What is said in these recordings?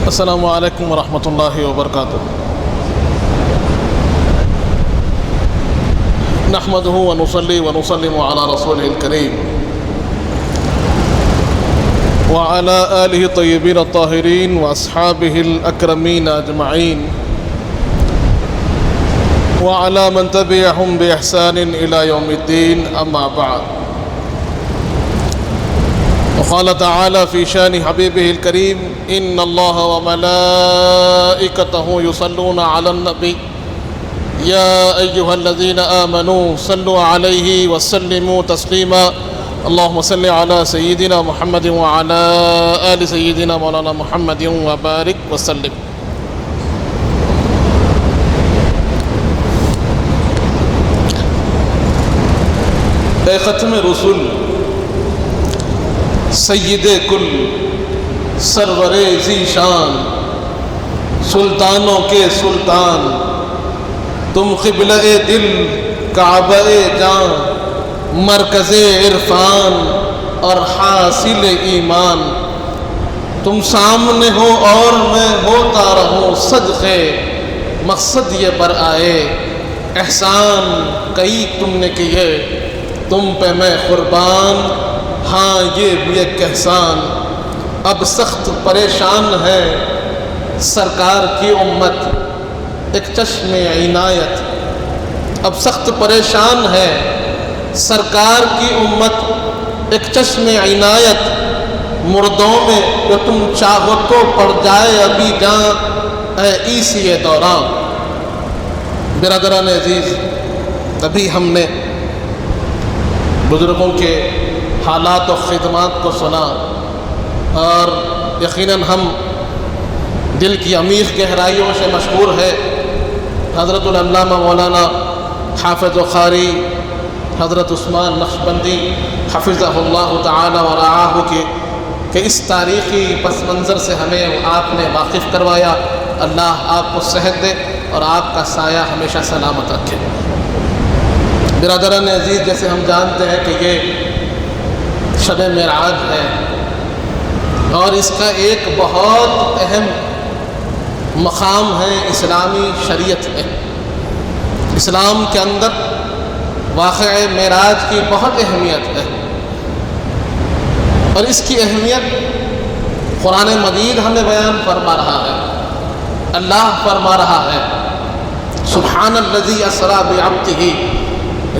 السلام علیکم ورحمۃ اللہ وبرکاتہ۔ نحمدہ ونصلی ونسلم علی رسولہ الکریم وعلی آلہ الطیبین الطاہرین واصحابہ الاکرمین اجمعین وعلی من تبعہم بإحسان الی یوم الدین، اما بعد۔ وقال تعالى في شان حبيبه الكريم إن الله وملائكته يصلون على النبي يا أيها الذين آمنوا صلوا عليه وسلموا تسليما اللهم صل على سيدنا محمد وعلى آل سيدنا مولانا محمد وبارك وسلم۔ اے ختم رسول، سید کل، سرور ذی شان، سلطانوں کے سلطان، تم قبلہ دل، کعبہ جان، مرکز عرفان اور حاصل ایمان، تم سامنے ہو اور میں ہوتا رہوں صدقے، مقصد یہ پر آئے احسان کئی تم نے کیے، تم پہ میں قربان، ہاں یہ بھی ایک احسان۔ اب سخت پریشان ہے سرکار کی امت، ایک چشم عنایت، اب سخت پریشان ہے سرکار کی امت، ایک چشم عنایت، مردوں میں جو تم چاہو تو پڑ جائے ابھی جان، اے عیسی دوران۔ برادران عزیز، ابھی ہم نے بزرگوں کے حالات و خدمات کو سنا، اور یقیناً ہم دل کی عمیق گہرائیوں سے مشہور ہے حضرت العلامہ مولانا حافظ و قاری حضرت عثمان نقشبندی حفظہ اللہ تعالی و رعاہ کہ اس تاریخی پس منظر سے ہمیں آپ نے واقف کروایا۔ اللہ آپ کو صحت دے اور آپ کا سایہ ہمیشہ سلامت رکھے۔ برادران عزیز، جیسے ہم جانتے ہیں کہ یہ شب معراج ہے، اور اس کا ایک بہت اہم مقام ہے اسلامی شریعت میں۔ اسلام کے اندر واقعہ معراج کی بہت اہمیت ہے، اور اس کی اہمیت قرآن مجید ہمیں بیان فرما رہا ہے۔ اللہ فرما رہا ہے سبحان الذی اسری بعبدہ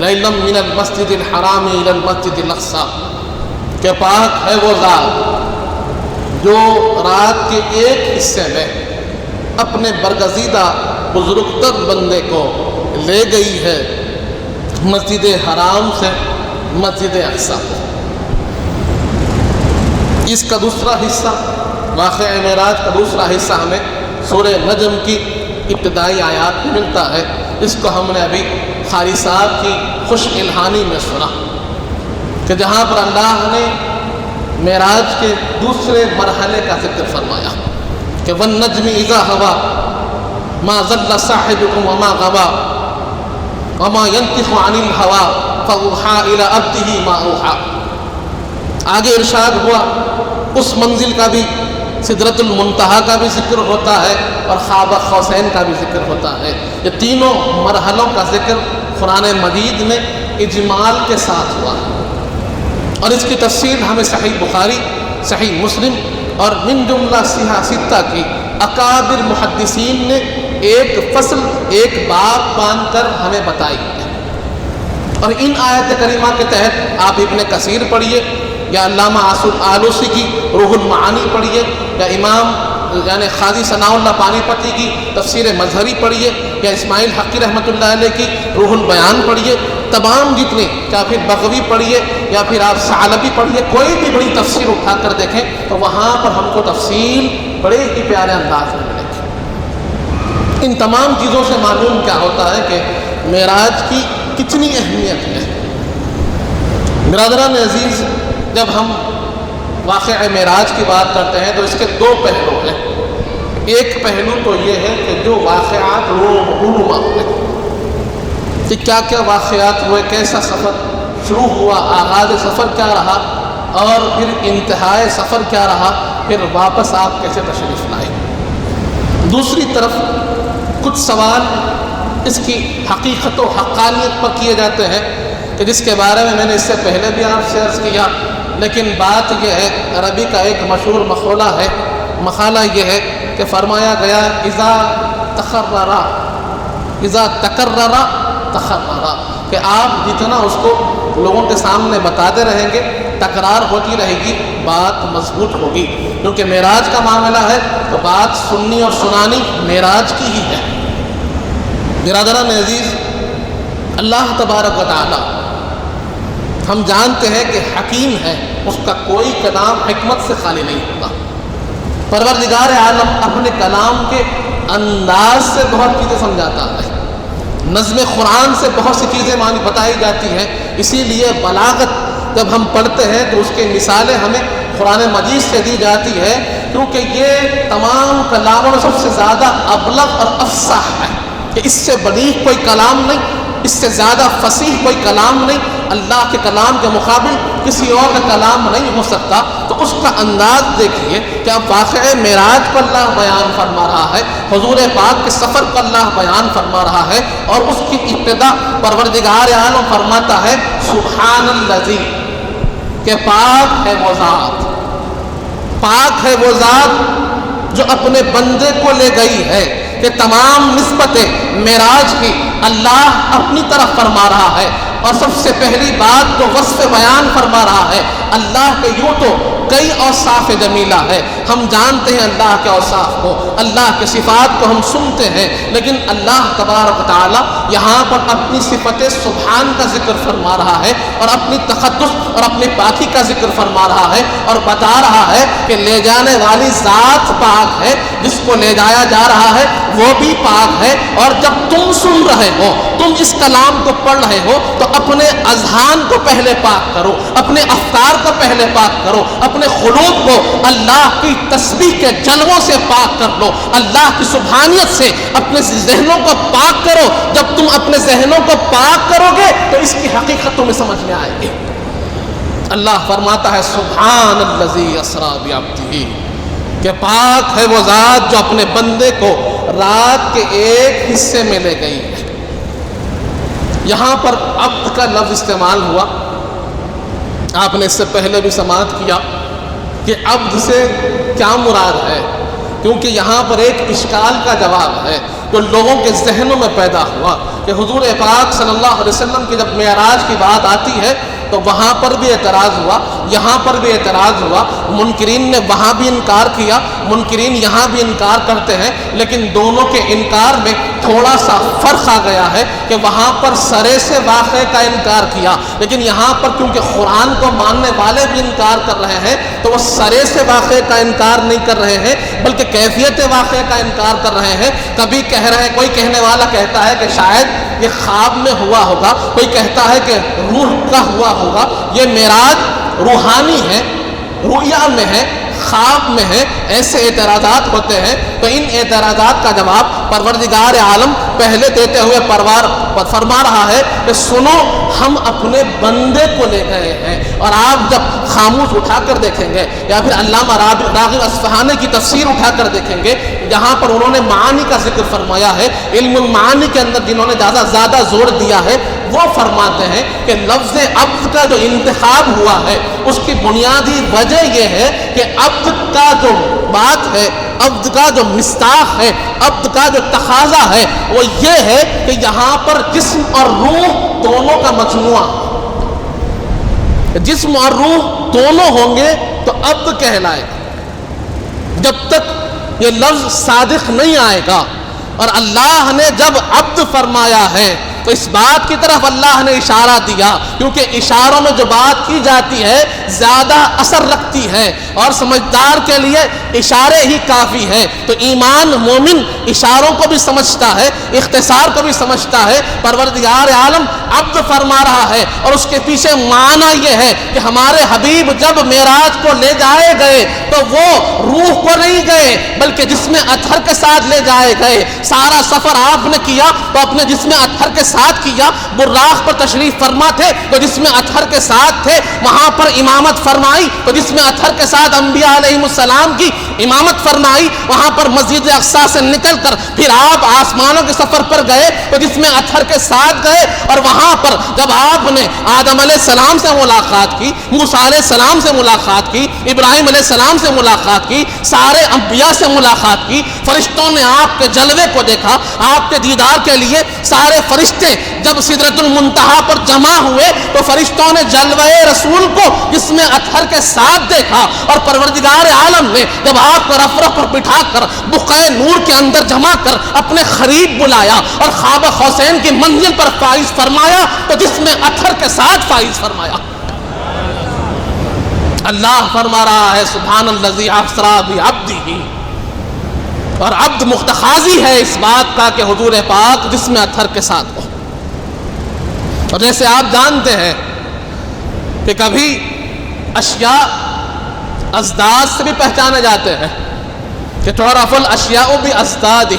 لیلا من المسجد الحرام الی المسجد الاقصی، کہ پاک ہے وہ ذات جو رات کے ایک حصے میں اپنے برگزیدہ بزرگ تر بندے کو لے گئی ہے مسجد حرام سے مسجد اقصی۔ اس کا دوسرا حصہ، واقعہ معراج کا دوسرا حصہ ہمیں سورہ نجم کی ابتدائی آیات میں ملتا ہے۔ اس کو ہم نے ابھی قاری صاحب کی خوش الہانی میں سنا کہ جہاں پر اللہ نے معراج کے دوسرے مرحلے کا ذکر فرمایا کہ وَالنَّجْمِ إِذَا هَوَىٰ مَا ضَلَّ صَاحِبُكُمْ وَمَا غَوَىٰ وَمَا يَنطِقُ عَنِ الْهَوَىٰ فَأَوْحَىٰ إِلَىٰ عَبْدِهِ مَا أَوْحَىٰ۔ آگے ارشاد ہوا اس منزل کا بھی، سدرۃ المنتہا کا بھی ذکر ہوتا ہے اور خواب قوسین کا بھی ذکر ہوتا ہے۔ یہ تینوں مرحلوں کا ذکر قرآن مجید میں اجمال کے ساتھ ہوا، اور اس کی تفصیل ہمیں صحیح بخاری، صحیح مسلم اور من جملہ صحاح ستہ کی اکابر محدثین نے ایک فصل، ایک باب باندھ کر ہمیں بتائی ہے۔ اور ان آیت کریمہ کے تحت آپ ابن کثیر پڑھیے، یا علامہ آلوسی کی روح المعانی پڑھیے، یا امام یعنی قاضی ثناء اللہ پانی پتی کی تفسیر مظہری پڑھیے، یا اسماعیل حقی رحمۃ اللہ علیہ کی روح البیان پڑھیے، تمام جتنے، یا پھر بغوی پڑھیے، یا پھر آپ ثعلبی پڑھیے، کوئی بھی بڑی تفسیر اٹھا کر دیکھیں تو وہاں پر ہم کو تفصیل بڑے ہی پیارے انداز میں ملے گی۔ ان تمام چیزوں سے معلوم کیا ہوتا ہے کہ معراج کی کتنی اہمیت ہے۔ برادران عزیز، جب ہم واقعہ معراج کی بات کرتے ہیں تو اس کے دو پہلو ہیں۔ ایک پہلو تو یہ ہے کہ جو واقعات رونما ہوئے، کہ کیا کیا واقعات ہوئے، کیسا سفر شروع ہوا، آغاز سفر کیا رہا، اور پھر انتہائے سفر کیا رہا، پھر واپس آپ کیسے تشریف لائے۔ دوسری طرف کچھ سوال اس کی حقیقت و حقانیت پر کیے جاتے ہیں کہ جس کے بارے میں نے اس سے پہلے بھی آپ سے عرض کیا، لیکن بات یہ ہے، عربی کا ایک مشہور مقالہ یہ ہے کہ فرمایا گیا اذا تکرر تخرر، کہ آپ جتنا اس کو لوگوں کے سامنے بتاتے رہیں گے، تکرار ہوتی رہے گی، بات مضبوط ہوگی، کیونکہ معراج کا معاملہ ہے تو بات سننی اور سنانی معراج کی ہی ہے۔ برادران عزیز، اللہ تبارک و تعالی ہم جانتے ہیں کہ حکیم ہے، اس کا کوئی کلام حکمت سے خالی نہیں ہوتا۔ پروردگار عالم اپنے کلام کے انداز سے بہت چیزیں سمجھاتا ہے، نظم قرآن سے بہت سی چیزیں بتائی جاتی ہیں، اسی لیے بلاغت جب ہم پڑھتے ہیں تو اس کی مثالیں ہمیں قرآن مجید سے دی جاتی ہے، کیونکہ یہ تمام کلاموں میں سب سے زیادہ ابلغ اور افصح ہے، کہ اس سے بلیغ کوئی کلام نہیں، اس سے زیادہ فصیح کوئی کلام نہیں، اللہ کے کلام کے مقابل کسی اور کا کلام نہیں ہو سکتا۔ تو اس کا انداز دیکھیے کہ اب واقعہ معراج کو اللہ بیان فرما رہا ہے، حضور پاک کے سفر کو اللہ بیان فرما رہا ہے، اور اس کی ابتدا پروردگار عالم فرماتا ہے سبحان الذی، کہ پاک ہے وہ ذات، پاک ہے وہ ذات جو اپنے بندے کو لے گئی ہے، کہ تمام نسبتیں معراج کی اللہ اپنی طرف فرما رہا ہے، اور سب سے پہلی بات تو وصف بیان فرما رہا ہے۔ اللہ کے یوں تو کئی اوصاف جمیلہ ہے، ہم جانتے ہیں اللہ کے اوصاف کو، اللہ کے صفات کو ہم سنتے ہیں، لیکن اللہ تبارک و تعالی یہاں پر اپنی صفت سبحان کا ذکر فرما رہا ہے، اور اپنی تقدس اور اپنی پاکی کا ذکر فرما رہا ہے، اور بتا رہا ہے کہ لے جانے والی ذات پاک ہے، جس کو لے جایا جا رہا ہے وہ بھی پاک ہے۔ اور جب تم سن رہے ہو، تم اس کلام کو پڑھ رہے ہو، تو اپنے اذہان کو پہلے پاک کرو، اپنے افکار کو پہلے پاک کرو، اپنے قلوب کو اللہ کی تسبیح کے جلووں سے پاک کر لو، اللہ کی سبحانیت سے اپنے ذہنوں کو پاک کرو۔ جب تم اپنے ذہنوں کو پاک کرو گے تو اس کی حقیقت تمہیں سمجھ میں آئے گی۔ اللہ فرماتا ہے سبحان الذی اسریٰ بعبدہ، کہ پاک ہے وہ ذات جو اپنے بندے کو رات کے ایک حصے میں لے گئی ہے۔ یہاں پر عبد کا لفظ استعمال ہوا، آپ نے اس سے پہلے بھی سماعت کیا کہ عبد سے کیا مراد ہے، کیونکہ یہاں پر ایک اشکال کا جواب ہے جو لوگوں کے ذہنوں میں پیدا ہوا کہ حضور پاک صلی اللہ علیہ وسلم کی جب معراج کی بات آتی ہے تو وہاں پر بھی اعتراض ہوا، یہاں پر بھی اعتراض ہوا، منکرین نے وہاں بھی انکار کیا، منکرین یہاں بھی انکار کرتے ہیں، لیکن دونوں کے انکار میں تھوڑا سا فرق آ گیا ہے کہ وہاں پر سرے سے واقعے کا انکار کیا، لیکن یہاں پر کیونکہ قرآن کو ماننے والے بھی انکار کر رہے ہیں تو وہ سرے سے واقعے کا انکار نہیں کر رہے ہیں بلکہ کیفیت واقعے کا انکار کر رہے ہیں۔ کبھی کہہ رہے ہیں، کوئی کہنے والا کہتا ہے کہ شاید یہ خواب میں ہوا ہوگا، کوئی کہتا ہے کہ روح کا ہوا ہوگا، یہ معراج روحانی ہے، رؤیا میں ہے، خواب میں ہے، ایسے اعتراضات ہوتے ہیں۔ تو ان اعتراضات کا جواب پروردگار عالم پہلے دیتے ہوئے فرما رہا ہے کہ سنو، ہم اپنے بندے کو لے گئے ہیں۔ اور آپ جب خاموش اٹھا کر دیکھیں گے یا پھر علامہ راغب اصفہانی کی تفسیر اٹھا کر دیکھیں گے، جہاں پر انہوں نے معانی کا ذکر فرمایا ہے، علم المعانی کے اندر جنہوں نے زیادہ زور دیا ہے، وہ فرماتے ہیں کہ لفظ عبد کا جو انتخاب ہوا ہے اس کی بنیادی وجہ یہ ہے کہ عبد کا جو بات ہے، عبد کا جو مستاق ہے، عبد کا جو تقاضا ہے وہ یہ ہے کہ یہاں پر جسم اور روح دونوں کا مجموعہ، جسم اور روح دونوں ہوں گے تو عبد کہلائے گا۔ جب تک یہ لفظ صادق نہیں آئے گا، اور اللہ نے جب عبد فرمایا ہے تو اس بات کی طرف اللہ نے اشارہ دیا، کیونکہ اشاروں میں جو بات کی جاتی ہے زیادہ اثر رکھتی ہے، اور سمجھدار کے لیے اشارے ہی کافی ہیں۔ تو ایمان مومن اشاروں کو بھی سمجھتا ہے، اختصار کو بھی سمجھتا ہے۔ پروردگار عالم عبد فرما رہا ہے، اور اس کے پیچھے معنی یہ ہے کہ ہمارے حبیب جب معراج کو لے جائے گئے تو وہ روح کو نہیں گئے بلکہ جسم اطہر کے ساتھ لے جائے گئے۔ سارا سفر آپ نے کیا تو اپنے جسم اطہر کے ساتھ کیا، براق پر تشریف فرما تھے تو جسم اطہر کے ساتھ تھے، وہاں پر امامت فرمائی تو جسم اطہر کے ساتھ انبیاء علیہ السلام کی امامت فرمائی، وہاں پر مسجد اقصیٰ سے نکل کر پھر آپ آسمانوں کے سفر پر گئے تو جس میں اطہر کے ساتھ گئے، اور وہاں پر جب آپ نے آدم علیہ السلام سے ملاقات کی، موسیٰ علیہ السلام سے ملاقات کی، ابراہیم علیہ السلام سے ملاقات کی، سارے انبیاء سے ملاقات کی، فرشتوں نے آپ کے جلوے کو دیکھا، آپ کے دیدار کے لیے سارے فرشتے جب سدرۃ المنتہا پر جمع ہوئے تو فرشتوں نے جلوہ رسول کو جس میں اطہر کے ساتھ دیکھا، اور پروردگار عالم نے جب آپ کو رف رف پر بٹھا کر بقعہ نور کے اندر جمع کر اپنے قریب بلایا اور خواب حسین کی منزل پر فائز فرمایا تو جس میں اطہر کے ساتھ فائز فرمایا۔ اللہ فرما رہا ہے سبحان الذی اسریٰ بعبدہ، اور عبد مختخاذی ہے اس بات کا کہ حضور پاک جس میں اطہر کے ساتھ ہو۔ اور جیسے آپ جانتے ہیں کہ کبھی اشیاء ازداد سے بھی پہچانے جاتے ہیں کہ تعرف الاشیاء بازداد،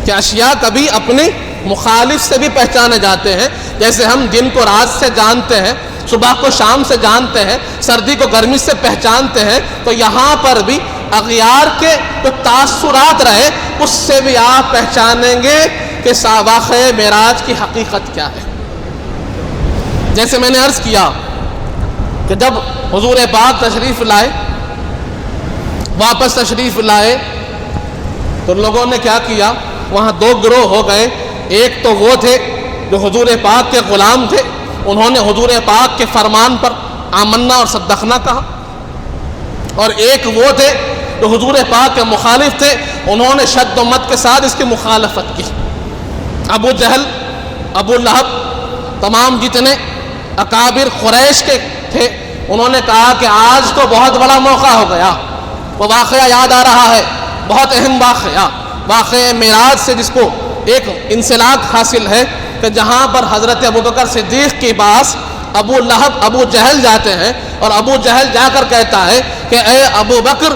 کہ اشیاء کبھی اپنی مخالف سے بھی پہچانے جاتے ہیں، جیسے ہم دن کو رات سے جانتے ہیں، صبح کو شام سے جانتے ہیں، سردی کو گرمی سے پہچانتے ہیں، تو یہاں پر بھی اغیار کے جو تاثرات رہے اس سے بھی آپ پہچانیں گے کہ واقعہ معراج کی حقیقت کیا ہے۔ جیسے میں نے عرض کیا کہ جب حضور پاک تشریف لائے، واپس تشریف لائے، تو لوگوں نے کیا کیا، وہاں دو گروہ ہو گئے۔ ایک تو وہ تھے جو حضور پاک کے غلام تھے، انہوں نے حضور پاک کے فرمان پر آمنا اور صدقنا کہا، اور ایک وہ تھے جو حضور پاک کے مخالف تھے، انہوں نے شد و مت کے ساتھ اس کی مخالفت کی۔ ابو جہل، ابو لہب، تمام جتنے اکابر قریش کے تھے، انہوں نے کہا کہ آج تو بہت بڑا موقع ہو گیا۔ وہ واقعہ یاد آ رہا ہے، بہت اہم واقعہ معراج سے جس کو ایک انسلاک حاصل ہے کہ جہاں پر حضرت ابوبکر صدیق کے پاس ابو لہب ابو جہل جاتے ہیں، اور ابو جہل جا کر کہتا ہے کہ اے ابو بکر،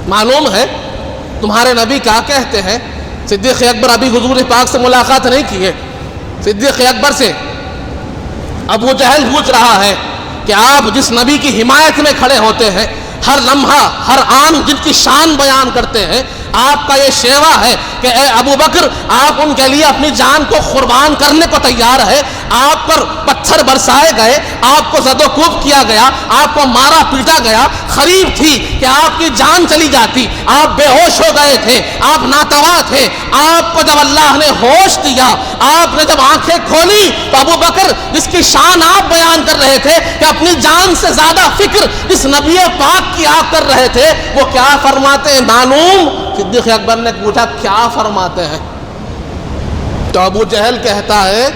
معلوم ہے تمہارے نبی کیا کہتے ہیں؟ صدیق اکبر ابھی حضور پاک سے ملاقات نہیں کی ہے، صدیق اکبر سے ابو جہل پوچھ رہا ہے کہ آپ جس نبی کی حمایت میں کھڑے ہوتے ہیں، ہر لمحہ ہر آن جن کی شان بیان کرتے ہیں، آپ کا یہ شیوا ہے کہ اے ابو بکر، آپ ان کے لیے اپنی جان کو قربان کرنے کو تیار ہے، آپ پر پتھر برسائے گئے، آپ کو زد و کوب کیا گیا، آپ کو مارا پیٹا گیا، قریب تھی کہ آپ کی جان چلی جاتی، آپ بے ہوش ہو گئے تھے، آپ ناتوا تھے، آپ کو جب اللہ نے ہوش دیا، آپ نے جب آنکھیں کھولی تو ابو بکر جس کی شان آپ بیان کر رہے تھے کہ اپنی جان سے زیادہ فکر جس نبی پاک کی آپ کر رہے تھے، وہ کیا فرماتے ہیں معلوم؟ صدیق اکبر نے پوچھا کیا فرماتے ہیں؟ تو ابو جہل کہتا ہے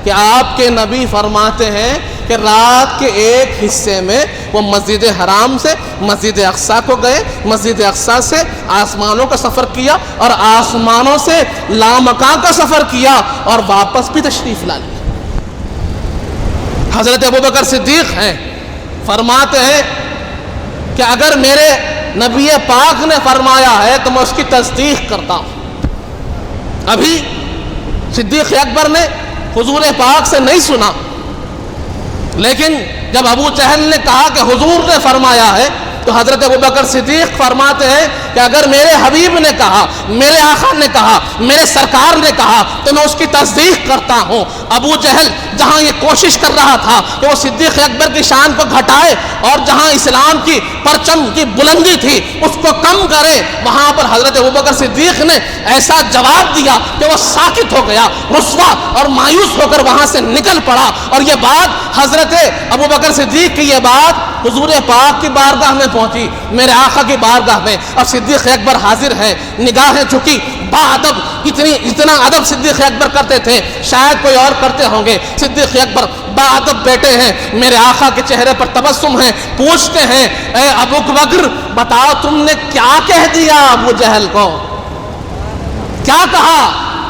کہ آپ کے نبی فرماتے ہیں کہ رات کے ایک حصے میں وہ مسجد حرام سے مسجد اقصیٰ کو گئے، مسجد اقصیٰ سے آسمانوں کا سفر کیا، اور آسمانوں سے لامکان کا سفر کیا، اور واپس بھی تشریف لا لیا۔ حضرت ابوبکر صدیق ہیں، فرماتے ہیں کہ اگر میرے نبی پاک نے فرمایا ہے تو میں اس کی تصدیق کرتا ہوں۔ ابھی صدیق اکبر نے حضور پاک سے نہیں سنا، لیکن جب ابو جہل نے کہا کہ حضور نے فرمایا ہے تو حضرت ابوبکر صدیق فرماتے ہیں کہ اگر میرے حبیب نے کہا، میرے آقا نے کہا، میرے سرکار نے کہا تو میں اس کی تصدیق کرتا ہوں۔ ابو جہل جہاں یہ کوشش کر رہا تھا کہ وہ صدیق اکبر کی شان کو گھٹائے اور جہاں اسلام کی پرچم کی بلندی تھی اس کو کم کرے، وہاں پر حضرت ابوبکر صدیق نے ایسا جواب دیا کہ وہ ساکت ہو گیا، رسوا اور مایوس ہو کر وہاں سے نکل پڑا۔ اور یہ بات حضرت ابوبکر صدیق کی یہ بات حضور پاک کی بارگاہ میں پہنچی، میرے آقا کی بارگاہ میں۔ اب صدیق اکبر حاضر ہے، نگاہیں جھکی، باادب، اتنا ادب صدیق اکبر کرتے تھے، شاید کوئی اور کرتے ہوں گے۔ صدیق اکبر باادب بیٹے ہیں، میرے آقا کے چہرے پر تبسم ہے، پوچھتے ہیں اے ابو بکر بتاؤ تم نے کیا کہہ دیا ابو جہل کو؟ کیا کہا؟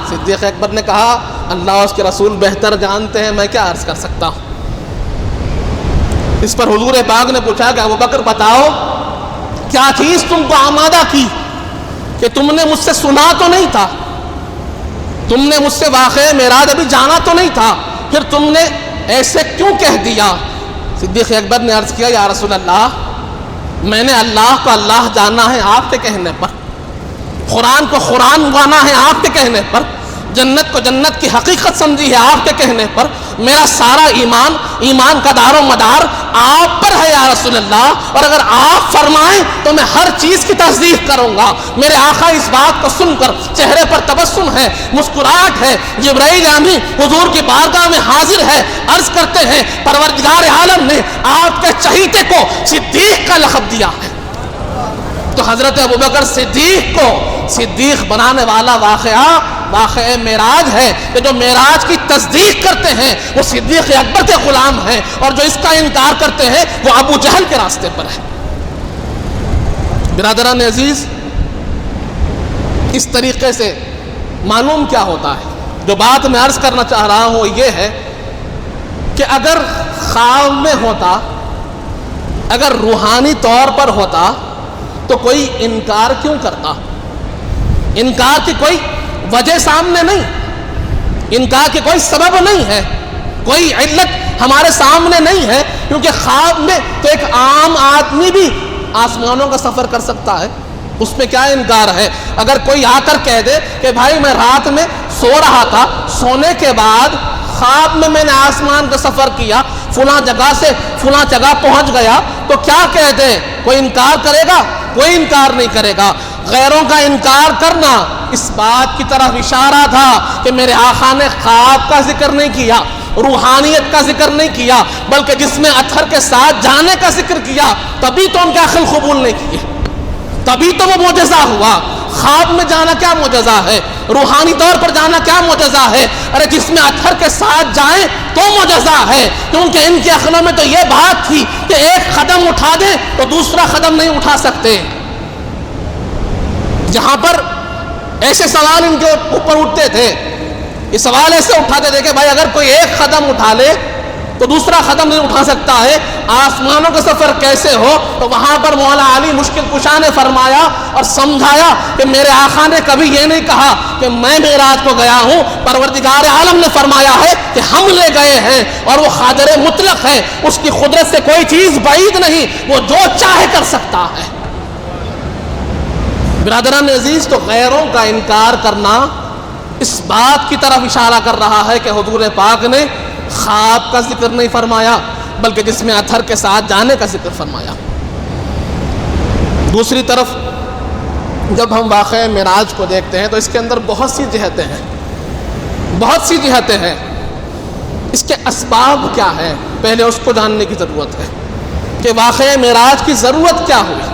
صدیق اکبر نے کہا اللہ اور اس کے رسول بہتر جانتے ہیں، میں کیا عرض کر سکتا ہوں۔ اس پر حضور پاک نے پوچھا کہ ابو بکر بتاؤ کیا چیز تم کو آمادہ کی کہ تم نے مجھ سے سنا تو نہیں تھا، تم نے مجھ سے واقعہ معراج ابھی جانا تو نہیں تھا، پھر تم نے ایسے کیوں کہہ دیا؟ صدیق اکبر نے عرض کیا یا رسول اللہ میں نے اللہ کو اللہ جانا ہے آپ کے کہنے پر، قرآن کو قرآن مانا ہے آپ کے کہنے پر، جنت کو جنت کی حقیقت سمجھی ہے آپ کے کہنے پر، میرا سارا ایمان کا دار و مدار آپ پر ہے یا رسول اللہ، اور اگر آپ فرمائیں تو میں ہر چیز کی تصدیق کروں گا۔ میرے آقا اس بات کو سن کر چہرے پر تبسم ہے، مسکراہٹ ہے، جبرائیل امین حضور کی بارگاہ میں حاضر ہے، عرض کرتے ہیں پروردگار عالم نے آپ کے چہیتے کو صدیق کا لقب دیا ہے۔ تو حضرت ابوبکر صدیق کو صدیق بنانے والا واقعہ معراج ہے کہ جو معراج کی تصدیق کرتے ہیں وہ صدیق اکبر کے غلام ہیں، اور جو اس کا انکار کرتے ہیں وہ ابو جہل کے راستے پر ہے۔ برادران عزیز، اس طریقے سے معلوم کیا ہوتا ہے؟ جو بات میں عرض کرنا چاہ رہا ہوں وہ یہ ہے کہ اگر خواب میں ہوتا، اگر روحانی طور پر ہوتا تو کوئی انکار کیوں کرتا؟ انکار کی کوئی وجہ سامنے نہیں، انکار کی کوئی سبب نہیں ہے، کوئی علت ہمارے سامنے نہیں ہے، کیونکہ خواب میں تو ایک عام آدمی بھی آسمانوں کا سفر کر سکتا ہے، اس میں کیا انکار ہے؟ اگر کوئی آ کر کہہ دے کہ بھائی میں رات میں سو رہا تھا، سونے کے بعد خواب میں نے آسمان کا سفر کیا، فلاں جگہ سے فلاں جگہ پہنچ گیا، تو کیا کہہ دے؟ کوئی انکار کرے گا؟ کوئی انکار نہیں کرے گا۔ غیروں کا انکار کرنا اس بات کی طرف اشارہ تھا کہ میرے آقا نے خواب کا ذکر نہیں کیا، روحانیت کا ذکر نہیں کیا، بلکہ جس میں اطہر کے ساتھ جانے کا ذکر کیا، تبھی تو ان کے عقل قبول نہیں کیے، تبھی تو وہ معجزہ ہوا۔ خواب میں جانا کیا معجزہ ہے؟ روحانی طور پر جانا کیا معجزہ ہے؟ ارے جس میں اطہر کے ساتھ جائیں تو معجزہ ہے، کیونکہ ان کے عقلوں میں تو یہ بات تھی کہ ایک قدم اٹھا دیں تو دوسرا قدم نہیں اٹھا سکتے۔ جہاں پر ایسے سوال ان کے اوپر اٹھتے تھے، یہ سوال ایسے اٹھاتے تھے کہ بھائی اگر کوئی ایک قدم اٹھا لے تو دوسرا قدم نہیں اٹھا سکتا ہے، آسمانوں کا سفر کیسے ہو؟ تو وہاں پر مولا علی مشکل کشا نے فرمایا اور سمجھایا کہ میرے آقا نے کبھی یہ نہیں کہا کہ میں معراج کو گیا ہوں، پروردگار عالم نے فرمایا ہے کہ ہم لے گئے ہیں، اور وہ قادر مطلق ہے، اس کی قدرت سے کوئی چیز بعید نہیں، وہ جو چاہے کر سکتا ہے۔ برادران عزیز، تو غیروں کا انکار کرنا اس بات کی طرف اشارہ کر رہا ہے کہ حضور پاک نے خواب کا ذکر نہیں فرمایا، بلکہ جس میں اطہر کے ساتھ جانے کا ذکر فرمایا۔ دوسری طرف جب ہم واقعہ معراج کو دیکھتے ہیں تو اس کے اندر بہت سی جہتیں ہیں، اس کے اسباب کیا ہے، پہلے اس کو جاننے کی ضرورت ہے کہ واقعہ معراج کی ضرورت کیا ہوئی،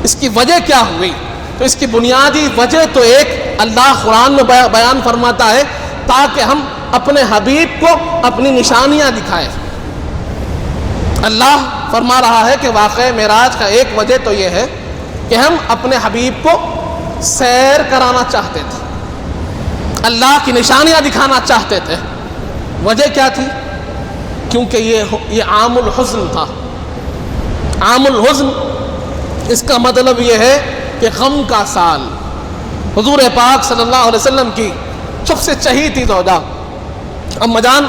اس کی وجہ کیا ہوئی۔ تو اس کی بنیادی وجہ تو ایک اللہ قرآن میں بیان فرماتا ہے تاکہ ہم اپنے حبیب کو اپنی نشانیاں دکھائیں۔ اللہ فرما رہا ہے کہ واقعہ معراج کا ایک وجہ تو یہ ہے کہ ہم اپنے حبیب کو سیر کرانا چاہتے تھے، اللہ کی نشانیاں دکھانا چاہتے تھے۔ وجہ کیا تھی؟ کیونکہ یہ عام الحزن تھا۔ عام الحزن اس کا مطلب یہ ہے کہ غم کا سال۔ حضور پاک صلی اللہ علیہ وسلم کی سب سے چہیتی زوجہ اما جان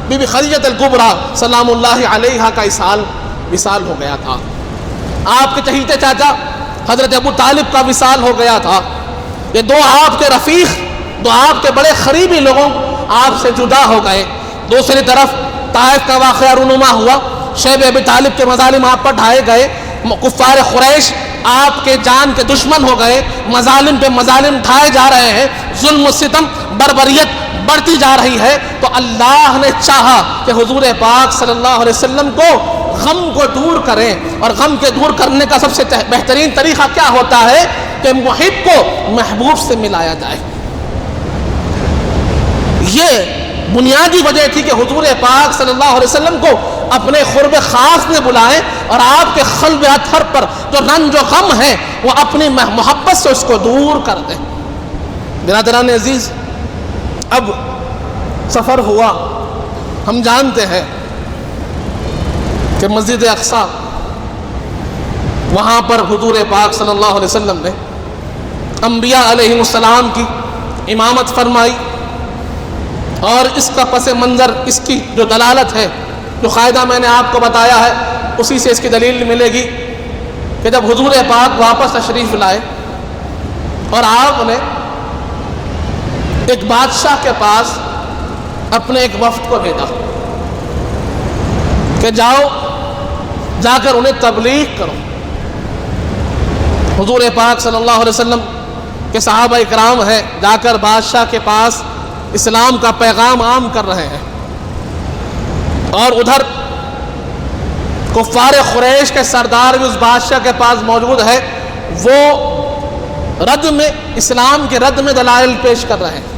بی بی خدیجہ الکبریٰ سلام اللہ علیہا کا وصال ہو گیا تھا۔ آپ کے چہیتے چاچا حضرت ابو طالب کا وصال ہو گیا تھا۔ یہ دو آپ کے رفیق، دو آپ کے بڑے قریبی لوگوں آپ سے جدا ہو گئے۔ دوسری طرف طائف کا واقعہ رونما ہوا، شیب ابی طالب کے مظالم آپ پر ڈھائے گئے، کفار قریش آپ کے جان کے دشمن ہو گئے، مظالم پہ مظالم ڈھائے جا رہے ہیں، ظلم و ستم بربریت بڑھتی جا رہی ہے۔ تو اللہ نے چاہا کہ حضور پاک صلی اللہ علیہ وسلم کو غم کو دور کریں، اور غم کے دور کرنے کا سب سے بہترین طریقہ کیا ہوتا ہے کہ محب کو محبوب سے ملایا جائے۔ یہ بنیادی وجہ تھی کہ حضور پاک صلی اللہ علیہ وسلم کو اپنے قرب خاص میں بلائیں اور آپ کے قلب اطہر پر جو رنج و غم ہے وہ اپنی محبت سے اس کو دور کر دیں۔ برادران عزیز، اب سفر ہوا، ہم جانتے ہیں کہ مسجد اقصی وہاں پر حضور پاک صلی اللہ علیہ وسلم نے انبیاء علیہ السلام کی امامت فرمائی، اور اس کا پس منظر، اس کی جو دلالت ہے، جو قاعدہ میں نے آپ کو بتایا ہے، اسی سے اس کی دلیل ملے گی کہ جب حضور پاک واپس تشریف لائے اور آپ نے ایک بادشاہ کے پاس اپنے ایک وفد کو بھیجا کہ جاؤ جا کر انہیں تبلیغ کرو. حضور پاک صلی اللہ علیہ وسلم کے صحابہ اکرام ہیں، جا کر بادشاہ کے پاس اسلام کا پیغام عام کر رہے ہیں، اور ادھر کفار قریش کے سردار بھی اس بادشاہ کے پاس موجود ہے، وہ رد میں اسلام کے رد میں دلائل پیش کر رہے ہیں،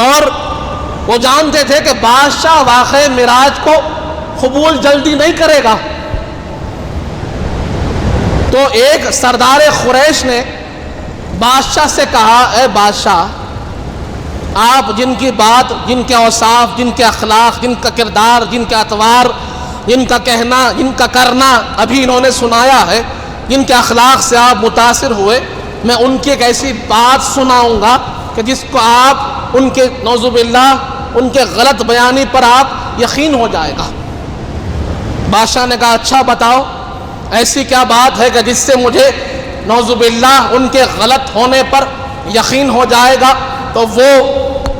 اور وہ جانتے تھے کہ بادشاہ واقعہ معراج کو قبول جلدی نہیں کرے گا. تو ایک سردار قریش نے بادشاہ سے کہا، اے بادشاہ، آپ جن کی بات، جن کے اوصاف، جن کے اخلاق، جن کا کردار، جن کے اطوار، جن کا کہنا، جن کا کرنا ابھی انہوں نے سنایا ہے، جن کے اخلاق سے آپ متاثر ہوئے، میں ان کی ایک ایسی بات سناؤں گا کہ جس کو آپ ان کے نعوذ باللہ ان کے غلط بیانی پر آپ یقین ہو جائے گا. بادشاہ نے کہا اچھا بتاؤ، ایسی کیا بات ہے کہ جس سے مجھے نعوذ باللہ ان کے غلط ہونے پر یقین ہو جائے گا. تو وہ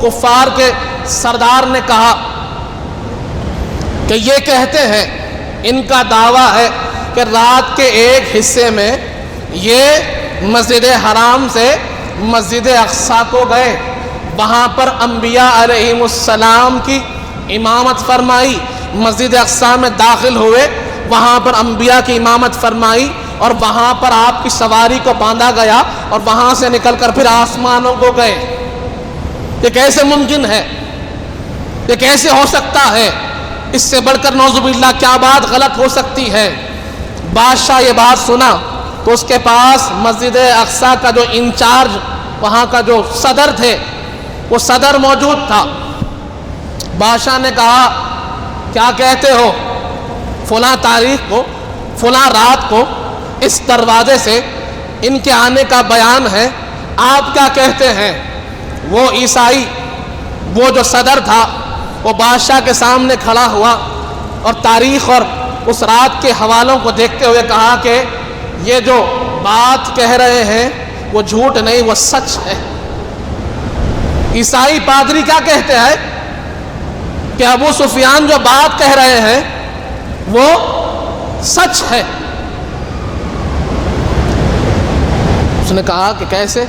کفار کے سردار نے کہا کہ یہ کہتے ہیں، ان کا دعویٰ ہے کہ رات کے ایک حصے میں یہ مسجد حرام سے مسجد اقصیٰ کو گئے، وہاں پر انبیاء علیہم السلام کی امامت فرمائی، مسجد اقصیٰ میں داخل ہوئے، وہاں پر انبیاء کی امامت فرمائی، اور وہاں پر آپ کی سواری کو باندھا گیا، اور وہاں سے نکل کر پھر آسمانوں کو گئے. یہ کیسے ممکن ہے؟ یہ کیسے ہو سکتا ہے؟ اس سے بڑھ کر نعوذ باللہ کیا بات غلط ہو سکتی ہے؟ بادشاہ یہ بات سنا تو اس کے پاس مسجد اقصیٰ کا جو انچارج، وہاں کا جو صدر تھے، وہ صدر موجود تھا. بادشاہ نے کہا کیا کہتے ہو؟ فلاں تاریخ کو، فلاں رات کو اس دروازے سے ان کے آنے کا بیان ہے، آپ کیا کہتے ہیں؟ وہ عیسائی، وہ جو صدر تھا، وہ بادشاہ کے سامنے کھڑا ہوا اور تاریخ اور اس رات کے حوالوں کو دیکھتے ہوئے کہا کہ یہ جو بات کہہ رہے ہیں وہ جھوٹ نہیں، وہ سچ ہے. عیسائی پادری کیا کہتے ہیں کہ ابو سفیان جو بات کہہ رہے ہیں وہ سچ ہے. اس نے کہا کہ کیسے؟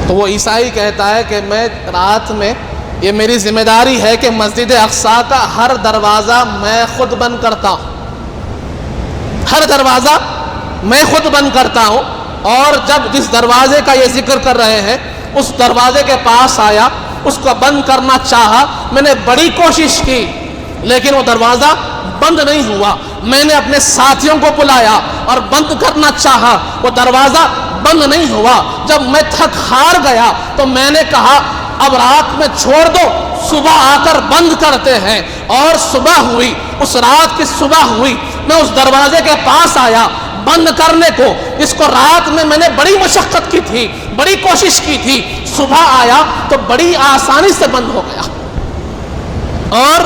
تو وہ عیسائی کہتا ہے کہ میں رات میں، یہ میری ذمہ داری ہے کہ مسجد اقصیٰ کا ہر دروازہ میں خود بند کرتا ہوں، ہر دروازہ میں خود بند کرتا ہوں. اور جب جس دروازے کا یہ ذکر کر رہے ہیں اس دروازے کے پاس آیا، اس کو بند کرنا چاہا، میں نے بڑی کوشش کی لیکن وہ دروازہ بند نہیں ہوا. میں نے اپنے ساتھیوں کو بلایا اور بند کرنا چاہا، وہ دروازہ بند نہیں ہوا. جب میں تھک ہار گیا تو میں نے کہا اب رات میں چھوڑ دو، صبح آ کر بند کرتے ہیں. اور صبح ہوئی، اس رات کی صبح ہوئی، میں اس دروازے کے پاس آیا بند کرنے کو، جس کو رات میں نے بڑی مشقت کی تھی، بڑی کوشش کی تھی. صبح آیا تو بڑی آسانی سے بند ہو گیا. اور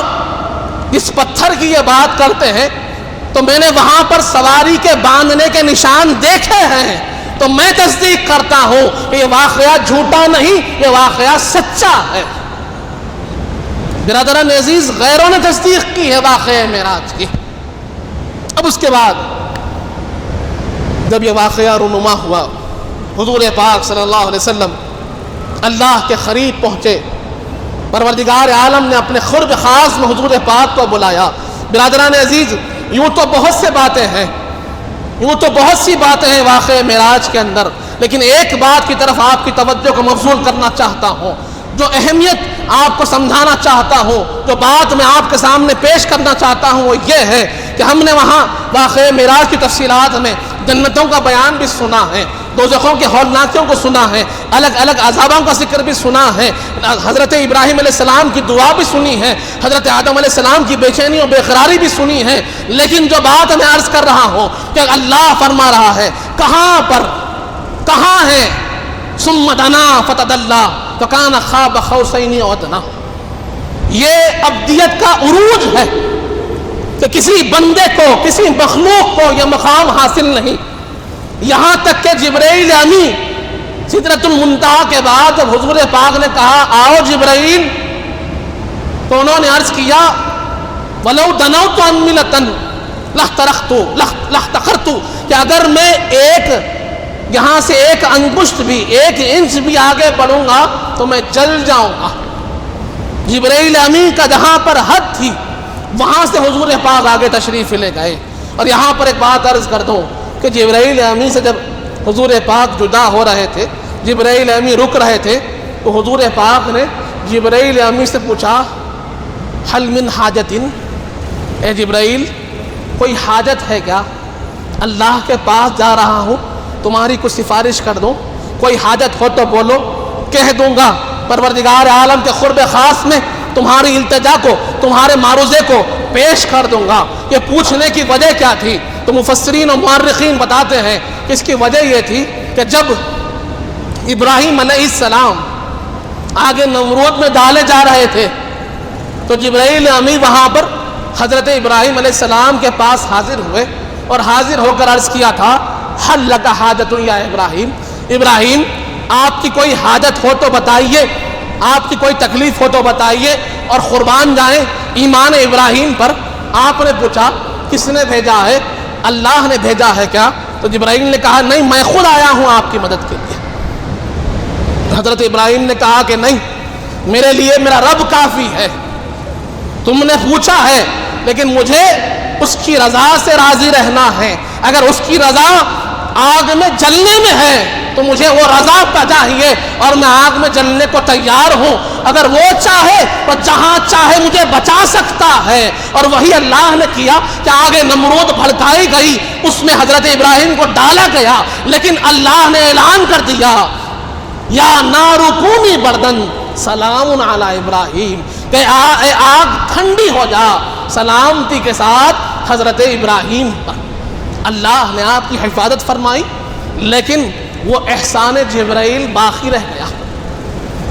اس پتھر کی یہ بات کرتے ہیں تو میں نے وہاں پر سواری کے باندھنے کے نشان دیکھے ہیں، تو میں تصدیق کرتا ہوں کہ یہ واقعہ جھوٹا نہیں، یہ واقعہ سچا ہے. برادران عزیز، غیروں نے تصدیق کی ہے واقعہ معراج کی. اب اس کے بعد جب یہ واقعہ رونما ہوا، حضور پاک صلی اللہ علیہ وسلم اللہ کے قریب پہنچے. پروردگار عالم نے اپنے قرب خاص میں حضور پاک کو بلایا. برادران عزیز، یوں تو بہت سے باتیں ہیں، یوں تو بہت سی باتیں ہیں واقعہ معراج کے اندر، لیکن ایک بات کی طرف آپ کی توجہ کو مبذول کرنا چاہتا ہوں، جو اہمیت آپ کو سمجھانا چاہتا ہوں، جو بات میں آپ کے سامنے پیش کرنا چاہتا ہوں، وہ یہ ہے کہ ہم نے وہاں واقعہ معراج کی تفصیلات میں جنتوں کا بیان بھی سنا ہے، دوزخوں کے ہولناکیوں کو سنا ہے، الگ الگ عذابوں کا ذکر بھی سنا ہے، حضرت ابراہیم علیہ السلام کی دعا بھی سنی ہے، حضرت آدم علیہ السلام کی بے چینی اور بے قراری بھی سنی ہے. لیکن جو بات میں عرض کر رہا ہوں کہ اللہ فرما رہا ہے کہاں پر، کہاں ہے؟ ثم دنا فتدلی فکان قاب قوسین او ادنی. یہ ابدیت کا عروج ہے، کہ کسی بندے کو، کسی مخلوق کو یہ مقام حاصل نہیں، یہاں تک کہ جبرائیل امین سدرۃ المنتہا کے بعد جب حضور پاک نے کہا آؤ جبرائیل، تو انہوں نے عرض کیا وَلَوْ دَنَوْتُ عَنْ مِلَةً لَاخْتَخَرْتُ، کہ اگر میں یہاں سے ایک انگشت بھی، ایک انچ بھی آگے بڑھوں گا تو میں جل جاؤں گا۔ جبرائیل امین کا جہاں پر حد تھی وہاں سے حضور پاک آگے تشریف لے گئے۔ اور یہاں پر ایک بات عرض کر دوں کہ جبرائیل امین سے جب حضور پاک جدا ہو رہے تھے، جبرائیل امین رک رہے تھے، تو حضور پاک نے جبرائیل امین سے پوچھا حل من حاجت، اے جبرائیل کوئی حاجت ہے کیا؟ اللہ کے پاس جا رہا ہوں، تمہاری کچھ سفارش کر دوں، کوئی حاجت ہو تو بولو، کہہ دوں گا، پروردگار عالم کے قرب خاص میں تمہاری التجا کو، تمہارے معروضے کو پیش کر دوں گا۔ یہ پوچھنے کی وجہ کیا تھی؟ تو مفسرین و مورخین بتاتے ہیں کہ اس کی وجہ یہ تھی کہ جب ابراہیم علیہ السلام آگے نمرود میں ڈالے جا رہے تھے تو جبرائیل امین وہاں پر حضرت ابراہیم علیہ السلام کے پاس حاضر ہوئے اور حاضر ہو کر عرض کیا تھا حل لک حاجت یا ابراہیم، ابراہیم آپ کی کوئی حاجت ہو تو بتائیے، آپ کی کوئی تکلیف ہو تو بتائیے، اور قربان جائیں ایمان ابراہیم پر۔ آپ نے پوچھا کس نے بھیجا ہے؟ اللہ نے بھیجا ہے کیا؟ تو جبرائیل نے کہا نہیں، میں خود آیا ہوں آپ کی مدد کے لیے۔ حضرت ابراہیم نے کہا کہ نہیں، میرے لیے میرا رب کافی ہے، تم نے پوچھا ہے لیکن مجھے اس کی رضا سے راضی رہنا ہے، اگر اس کی رضا آگ میں جلنے میں ہے تو مجھے وہ رضا پا چاہیے اور میں آگ میں جلنے کو تیار ہوں، اگر وہ چاہے تو جہاں چاہے مجھے بچا سکتا ہے۔ اور وہی اللہ نے کیا کہ آگے نمرود بھڑکائی گئی، اس میں حضرت ابراہیم کو ڈالا گیا، لیکن اللہ نے اعلان کر دیا یا نار کونی بردن سلام علی ابراہیم، کہ آگ ٹھنڈی ہو جا سلامتی کے ساتھ حضرت ابراہیم پر۔ اللہ نے آپ کی حفاظت فرمائی، لیکن وہ احسان جبرائیل باقی رہ گیا۔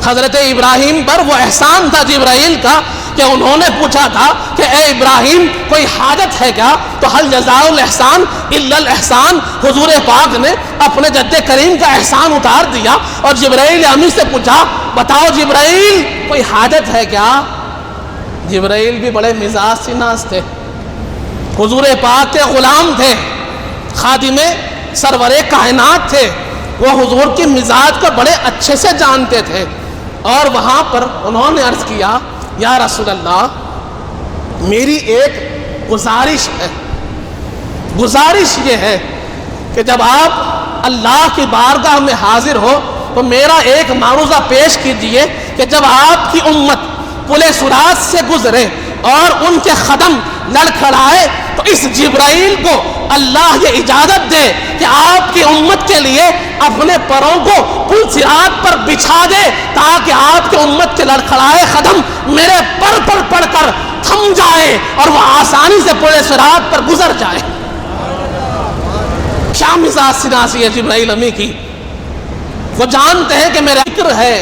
حضرت ابراہیم پر وہ احسان تھا جبرائیل کا کہ انہوں نے پوچھا تھا کہ اے ابراہیم کوئی حاجت ہے کیا؟ تو حل جزاء الاحسان الا الاحسان، حضور پاک نے اپنے جد کریم کا احسان اتار دیا اور جبرائیل امین سے پوچھا بتاؤ جبرائیل کوئی حاجت ہے کیا؟ جبرائیل بھی بڑے مزاج سے ناز تھے، حضور پاک کے غلام تھے، خادم سرور کائنات تھے، وہ حضور کے مزاج کو بڑے اچھے سے جانتے تھے۔ اور وہاں پر انہوں نے عرض کیا یا رسول اللہ میری ایک گزارش ہے، گزارش یہ ہے کہ جب آپ اللہ کی بارگاہ میں حاضر ہو تو میرا ایک معروضہ پیش کیجئے کہ جب آپ کی امت پل صراط سے گزرے اور ان کے قدم لڑکھڑائے تو اس جبرائیل کو اللہ یہ اجازت دے کہ آپ کی امت کے لیے اپنے پروں کو پل صراط پر بچھا دے تاکہ آپ کی امت کے لڑکھڑائے قدم میرے پر پڑ کر تھم جائے اور وہ آسانی سے پل صراط پر گزر جائے۔ کیا مزاج شناسی ہے جبرائیل امین کی! وہ جانتے ہیں کہ میرا ذکر ہے،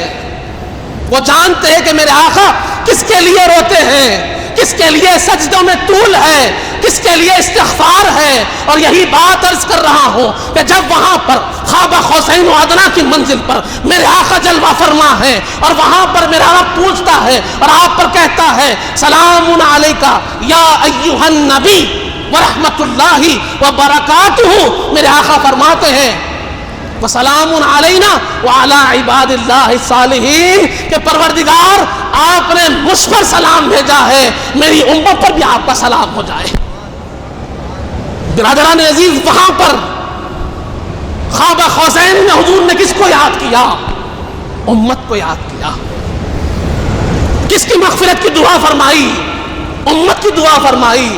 وہ جانتے ہیں کہ میرے آقا کس کے لیے روتے ہیں، کس کے لیے سجدوں میں طول ہے، کس کے لیے استغفار ہے۔ اور یہی بات عرض کر رہا ہوں کہ جب وہاں پر خوابہ قوسین و ادنیٰ کی منزل پر میرے آقا جلوہ فرما ہے اور وہاں پر میرا رب پوچھتا ہے اور آپ پر کہتا ہے سلام علیکہ یا ایھا النبی ورحمۃ اللہ وبرکاتہ، میرے آقا فرماتے ہیں وسلام علینا وعلی عباد اللہ الصالحین، کہ پروردگار آپ نے مجھ پر سلام بھیجا ہے، میری امت پر بھی آپ کا سلام ہو جائے۔ برادران عزیز، وہاں پر خوابہ قوسین میں حضور نے کس کو یاد کیا؟ امت کو یاد کیا۔ کس کی مغفرت کی دعا فرمائی؟ امت کی دعا فرمائی۔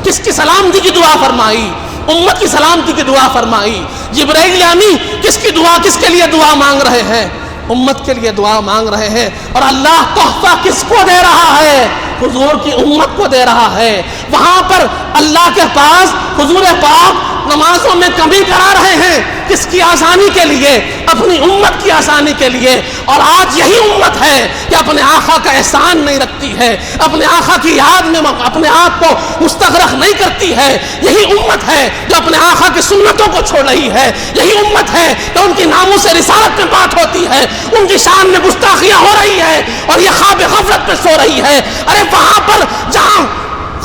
کس کی سلامتی کی دعا فرمائی؟ امت کی سلامتی کی دعا فرمائی۔ جبرائیل امین کس کی دعا، کس کے لیے دعا مانگ رہے ہیں؟ امت کے لیے دعا مانگ رہے ہیں۔ اور اللہ تحفہ کس کو دے رہا ہے؟ حضور کی امت کو دے رہا ہے۔ وہاں پر اللہ کے پاس حضور پاک نمازوں میں کمی کرا رہے ہیں، کس کی آسانی کے لیے؟ اپنی امت کی آسانی کے لیے. اور آج یہی امت ہے کہ اپنے آقا کا احسان نہیں رکھتی ہے, اپنے آقا کی یاد میں اپنے آپ کو مستغرق نہیں کرتی ہے. یہی امت ہے جو اپنے آقا کی سنتوں کو چھوڑ رہی ہے. یہی امت ہے کہ ان کی ناموس رسالت میں بات ہوتی ہے, ان کی شان میں گستاخیاں ہو رہی ہے اور یہ خواب غفلت میں سو رہی ہے. ارے وہاں پر جہاں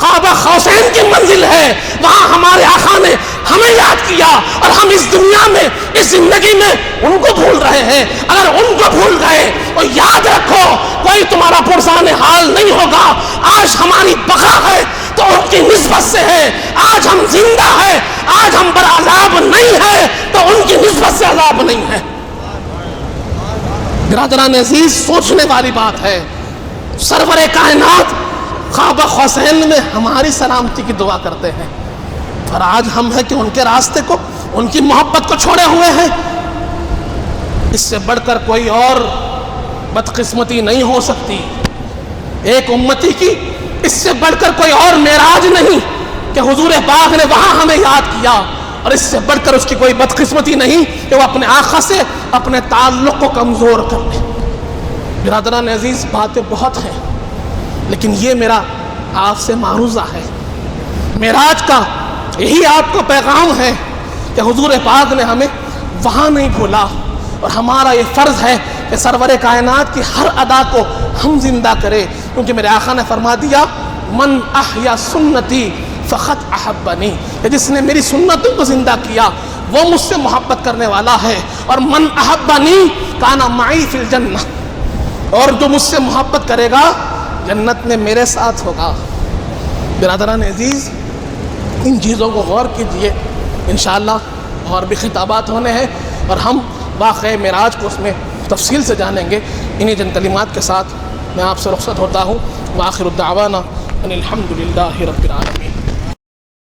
خواب قوسین کی منزل ہے, وہاں ہمارے آقا نے ہمیں یاد کیا, اور ہم اس دنیا میں, اس زندگی میں ان کو بھول رہے ہیں. اگر ان کو بھول گئے تو یاد رکھو کوئی تمہارا پرسان حال نہیں ہوگا. آج ہماری بقا ہے تو ان کی نسبت سے ہے, آج ہم زندہ ہے, آج ہم پر عذاب نہیں ہے تو ان کی نسبت سے عذاب نہیں ہے. برادران عزیز, سوچنے والی بات ہے. سرور کائنات خواب حسین میں ہماری سلامتی کی دعا کرتے ہیں, اور آج ہم ہیں کہ ان کے راستے کو, ان کی محبت کو چھوڑے ہوئے ہیں. اس سے بڑھ کر کوئی اور بدقسمتی نہیں ہو سکتی ایک امتی کی. اس سے بڑھ کر کوئی اور معراج نہیں کہ حضور پاک نے وہاں ہمیں یاد کیا, اور اس سے بڑھ کر اس کی کوئی بدقسمتی نہیں کہ وہ اپنے آقا سے اپنے تعلق کو کمزور کر لے. برادران عزیز, باتیں بہت ہیں, لیکن یہ میرا آپ سے معروضہ ہے. معراج کا یہی آپ کو پیغام ہے کہ حضور پاک نے ہمیں وہاں نہیں بھولا, اور ہمارا یہ فرض ہے کہ سرور کائنات کی ہر ادا کو ہم زندہ کریں, کیونکہ میرے آقا نے فرما دیا من احیا سنتی فقط احبنی, کہ جس نے میری سنتوں کو زندہ کیا وہ مجھ سے محبت کرنے والا ہے. اور من احبنی کانا معی فی الجنہ, اور جو مجھ سے محبت کرے گا جنت میں میرے ساتھ ہوگا. برادران عزیز, ان چیزوں کو غور کیجئے, انشاءاللہ اور بھی خطابات ہونے ہیں اور ہم واقعہ معراج کو اس میں تفصیل سے جانیں گے. انہی جن کلمات کے ساتھ میں آپ سے رخصت ہوتا ہوں. وآخر الدعوانا ان الحمد للہ رب العالمین.